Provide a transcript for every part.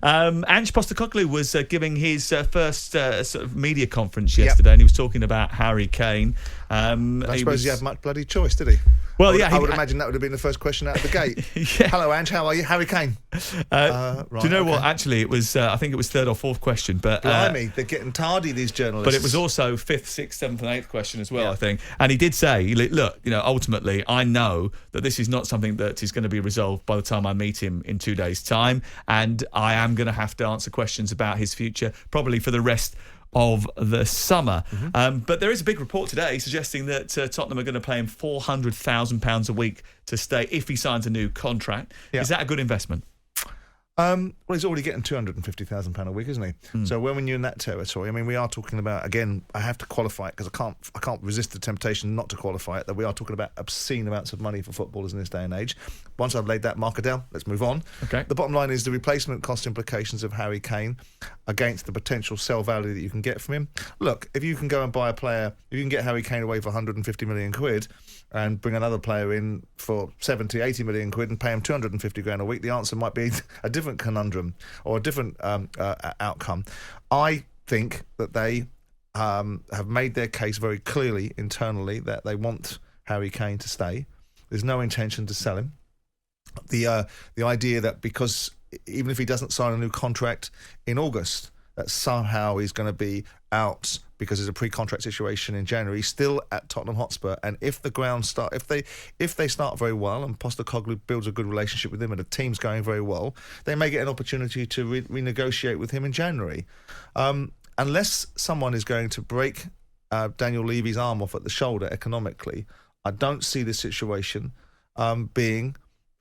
Ange Postecoglou was giving his first sort of media conference yesterday, and he was talking about Harry Kane. I suppose he had much bloody choice, did he? Well, I would imagine that would have been the first question out of the gate. Yeah. Hello, Ange. How are you? Harry Kane. Right, do you know what? Actually, it was. I think it was third or fourth question. But blimey, they're getting tardy, these journalists. But it was also fifth, sixth, seventh, and eighth question as well. I think. And he did say, "Look, ultimately, I know that this is not something that is going to be resolved by the time I meet him in 2 days' time, and I am going to have to answer questions about his future, probably for the rest of the summer." But there is a big report today suggesting that Tottenham are going to pay him £400,000 a week to stay if he signs a new contract. Is that a good investment? Well, he's already getting £250,000 a week, isn't he? So when you're in that territory, I mean, we are talking about, again, I have to qualify it because I can't resist the temptation not to qualify it, that we are talking about obscene amounts of money for footballers in this day and age. Once I've laid that marker down, let's move on. Okay. The bottom line is the replacement cost implications of Harry Kane against the potential sell value that you can get from him. Look, if you can go and buy a player, if you can get Harry Kane away for 150 million quid and bring another player in for 70, 80 million quid and pay him 250 grand a week, the answer might be a different conundrum or a different outcome. I think that they have made their case very clearly internally that they want Harry Kane to stay. There's no intention to sell him. The idea that because even if he doesn't sign a new contract in August, that somehow he's going to be out because there's a pre-contract situation in January, still at Tottenham Hotspur. And if the ground start, if they start very well and Postecoglou builds a good relationship with him and the team's going very well, they may get an opportunity to renegotiate with him in January. Unless someone is going to break Daniel Levy's arm off at the shoulder economically, I don't see the situation being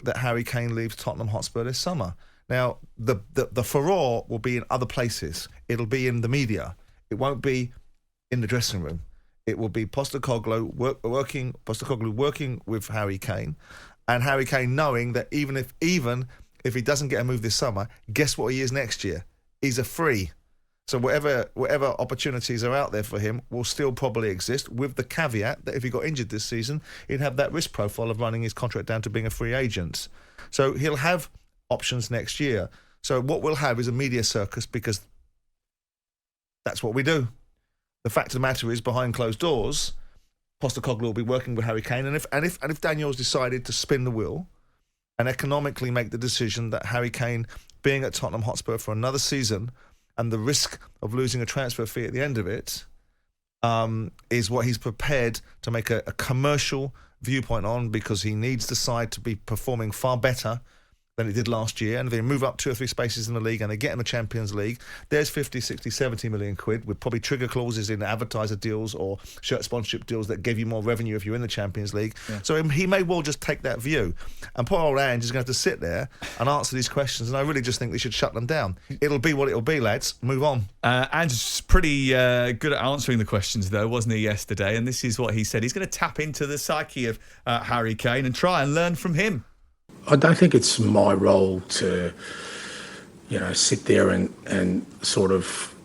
that Harry Kane leaves Tottenham Hotspur this summer. Now, the furore will be in other places. It'll be in the media. It won't be in the dressing room. It will be Postecoglou working with Harry Kane, and Harry Kane knowing that even if he doesn't get a move this summer, guess what he is next year? He's a free. So whatever opportunities are out there for him will still probably exist, with the caveat that if he got injured this season, he'd have that risk profile of running his contract down to being a free agent. So he'll have options next year. So what we'll have is a media circus, because that's what we do. The fact of the matter is, behind closed doors, Postecoglou will be working with Harry Kane, and if Daniel's decided to spin the wheel and economically make the decision that Harry Kane being at Tottenham Hotspur for another season and the risk of losing a transfer fee at the end of it is what he's prepared to make a commercial viewpoint on, because he needs the side to be performing far better than it did last year, and if they move up 2 or 3 spaces in the league and they get in the Champions League, there's 50, 60, 70 million quid with probably trigger clauses in advertiser deals or shirt sponsorship deals that give you more revenue if you're in the Champions League. Yeah. So he may well just take that view. And poor old Ange is going to have to sit there and answer these questions, and I really just think they should shut them down. It'll be what it'll be, lads. Move on. Ange's pretty good at answering the questions, though, wasn't he, yesterday? And this is what he said. He's going to tap into the psyche of Harry Kane and try and learn from him. I don't think it's my role to, sit there and sort of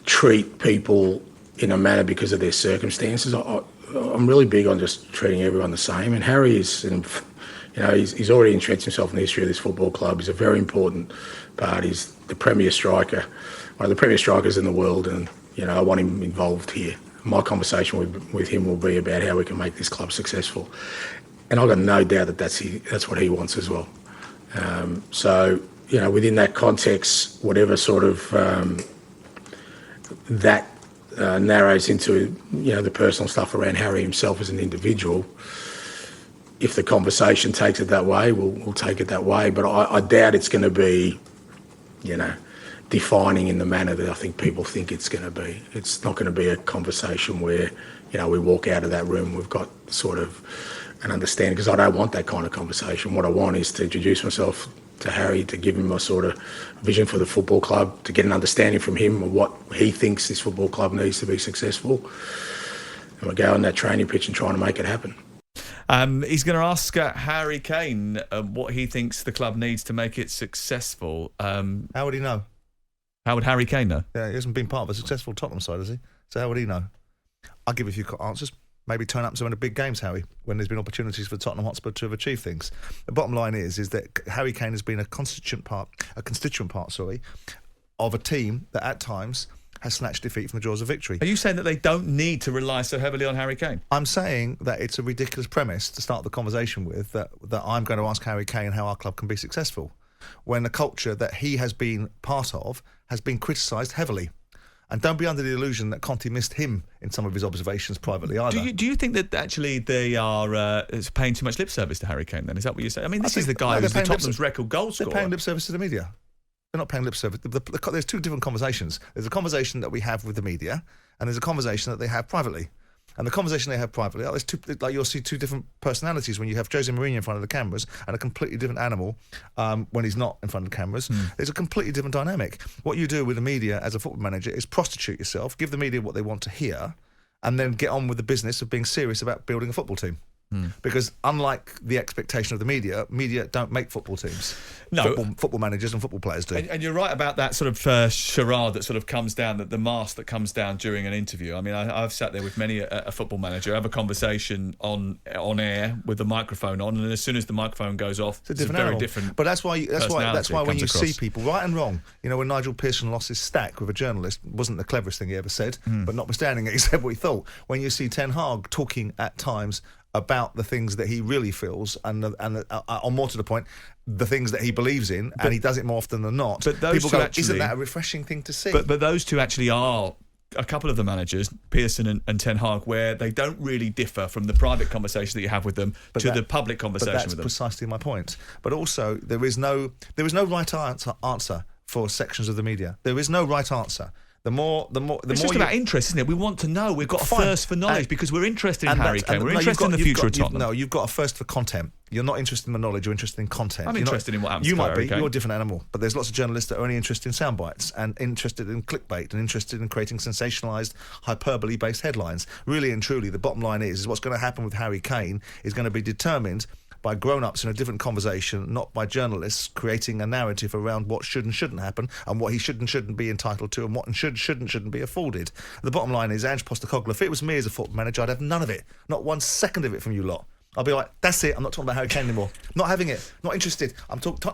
treat people in a manner because of their circumstances. I'm really big on just treating everyone the same. And Harry is, he's already entrenched himself in the history of this football club. He's a very important part. He's the premier striker, one of the premier strikers in the world. And, I want him involved here. My conversation with him will be about how we can make this club successful. And I've got no doubt that that's what he wants as well. So, within that context, whatever sort of that narrows into, the personal stuff around Harry himself as an individual, if the conversation takes it that way, we'll take it that way. But I doubt it's going to be, defining in the manner that I think people think it's going to be. It's not going to be a conversation where, we walk out of that room, we've got sort of an understanding, because I don't want that kind of conversation. What I want is to introduce myself to Harry, to give him a sort of vision for the football club, to get an understanding from him of what he thinks this football club needs to be successful. And we go on that training pitch and trying to make it happen. He's going to ask Harry Kane what he thinks the club needs to make it successful. How would he know? How would Harry Kane know? Yeah, he hasn't been part of a successful Tottenham side, has he? So how would he know? I'll give you a few answers. maybe turn up to some of the big games, Harry, when there's been opportunities for Tottenham Hotspur to have achieved things. The bottom line is that Harry Kane has been a constituent part, of a team that at times has snatched defeat from the jaws of victory. Are you saying that they don't need to rely so heavily on Harry Kane? I'm saying that it's a ridiculous premise to start the conversation with, that I'm going to ask Harry Kane how our club can be successful, when the culture that he has been part of has been criticised heavily. And don't be under the illusion that Conte missed him in some of his observations privately either. Do you think that actually they are paying too much lip service to Harry Kane then? Is that what you're saying? I mean, this is the guy who's the Tottenham's record goal scorer. They're paying lip service to the media. They're not paying lip service. There's two different conversations. There's a conversation that we have with the media, and there's a conversation that they have privately. And the conversation they have privately, you'll see two different personalities when you have Jose Mourinho in front of the cameras and a completely different animal when he's not in front of the cameras. There's a completely different dynamic. What you do with the media as a football manager is prostitute yourself, give the media what they want to hear, and then get on with the business of being serious about building a football team. Because unlike the expectation of the media don't make football teams. No. Football managers and football players do. And you're right about that sort of charade that sort of comes down, the mask that comes down during an interview. I mean, I've sat there with many a football manager, have a conversation on air with the microphone on, and as soon as the microphone goes off, it's a very different. But that's why when you see people, right and wrong, when Nigel Pearson lost his stack with a journalist, wasn't the cleverest thing he ever said, but notwithstanding it, he said what he thought. When you see Ten Hag talking at times about the things that he really feels and or more to the point, the things that he believes in, and he does it more often than not. But those people go, actually, isn't that a refreshing thing to see? But those two actually are a couple of the managers, Pearson and Ten Hag, where they don't really differ from the private conversation that you have with them the public conversation with them. But that's precisely my point. But also, there is no right answer for sections of the media. There is no right answer. It's just about interest, isn't it? We want to know. We've got a thirst for knowledge because we're interested in Harry Kane. We're interested in the future of Tottenham. You've got a thirst for content. You're not interested in the knowledge. You're interested in content. I'm interested in what happens. You might be. You're a different animal. But there's lots of journalists that are only interested in sound bites and interested in clickbait and interested in creating sensationalised, hyperbole-based headlines. Really and truly, the bottom line is what's going to happen with Harry Kane is going to be determined by grown-ups in a different conversation, not by journalists creating a narrative around what should and shouldn't happen and what he should and shouldn't be entitled to and what shouldn't be afforded. The bottom line is, Ange Postecoglou, if it was me as a football manager, I'd have none of it. Not 1 second of it from you lot. I'll be like, that's it, I'm not talking about Harry Kane anymore. Not having it, not interested.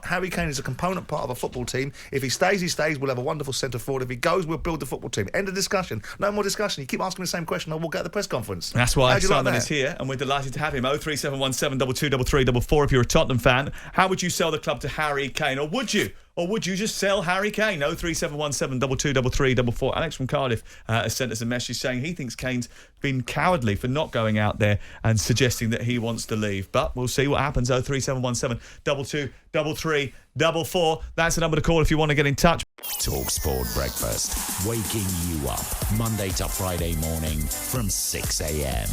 Harry Kane is a component part of a football team. If he stays, he stays. We'll have a wonderful centre forward. If he goes, we'll build the football team. End of discussion. No more discussion. You keep asking me the same question, I'll walk out of the press conference. That's why Simon is here, and we're delighted to have him. 03717 223344 if you're a Tottenham fan. How would you sell the club to Harry Kane? Or would you? Or would you just sell Harry Kane? 03717 223344. Alex from Cardiff has sent us a message saying he thinks Kane's been cowardly for not going out there and suggesting that he wants to leave. But we'll see what happens. 03717 223344. That's the number to call if you want to get in touch. talkSPORT Breakfast, waking you up Monday to Friday morning from 6 a.m.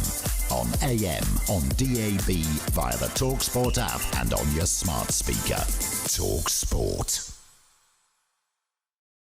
on AM, on DAB, via the talkSPORT app and on your smart speaker. talkSPORT.